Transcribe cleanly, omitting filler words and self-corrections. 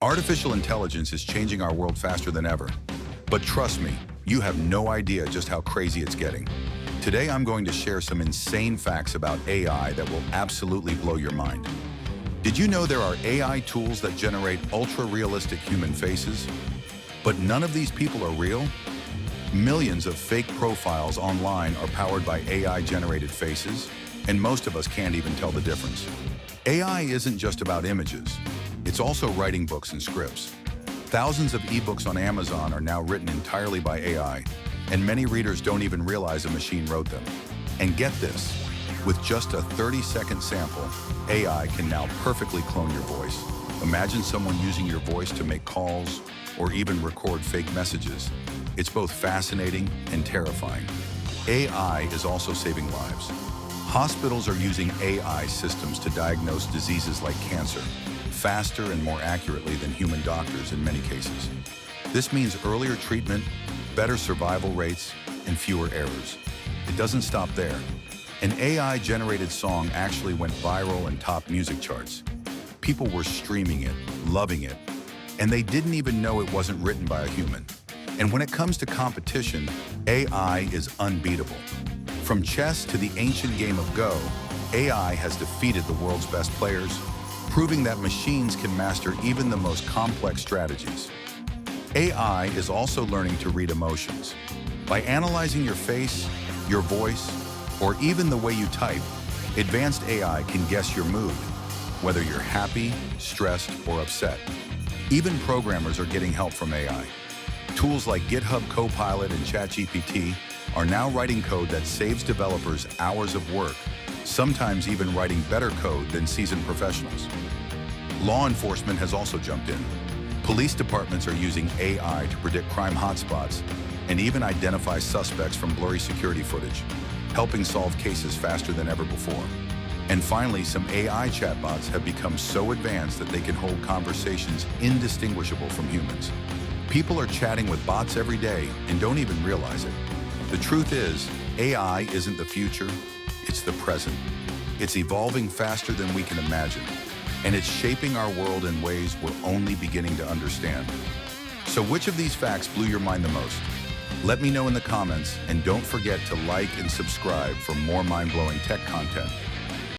Artificial intelligence is changing our world faster than ever. But trust me, you have no idea just how crazy it's getting. Today, I'm going to share some insane facts about AI that will absolutely blow your mind. Did you know there are AI tools that generate ultra-realistic human faces? But none of these people are real? Millions of fake profiles online are powered by AI-generated faces, and most of us can't even tell the difference. AI isn't just about images. It's also writing books and scripts. Thousands of ebooks on Amazon are now written entirely by AI, and many readers don't even realize a machine wrote them. And get this, with just a 30-second sample, AI can now perfectly clone your voice. Imagine someone using your voice to make calls or even record fake messages. It's both fascinating and terrifying. AI is also saving lives. Hospitals are using AI systems to diagnose diseases like cancer faster and more accurately than human doctors in many cases. This means earlier treatment, better survival rates, and fewer errors. It doesn't stop there. An AI-generated song actually went viral and topped music charts. People were streaming it, loving it, and they didn't even know it wasn't written by a human. And when it comes to competition, AI is unbeatable. From chess to the ancient game of Go, AI has defeated the world's best players, proving that machines can master even the most complex strategies. AI is also learning to read emotions. By analyzing your face, your voice, or even the way you type, advanced AI can guess your mood, whether you're happy, stressed, or upset. Even programmers are getting help from AI. Tools like GitHub Copilot and ChatGPT are now writing code that saves developers hours of work, sometimes even writing better code than seasoned professionals. Law enforcement has also jumped in. Police departments are using AI to predict crime hotspots and even identify suspects from blurry security footage, helping solve cases faster than ever before. And finally, some AI chatbots have become so advanced that they can hold conversations indistinguishable from humans. People are chatting with bots every day and don't even realize it. The truth is, AI isn't the future, it's the present. It's evolving faster than we can imagine, and it's shaping our world in ways we're only beginning to understand. So which of these facts blew your mind the most? Let me know in the comments, and don't forget to like and subscribe for more mind-blowing tech content.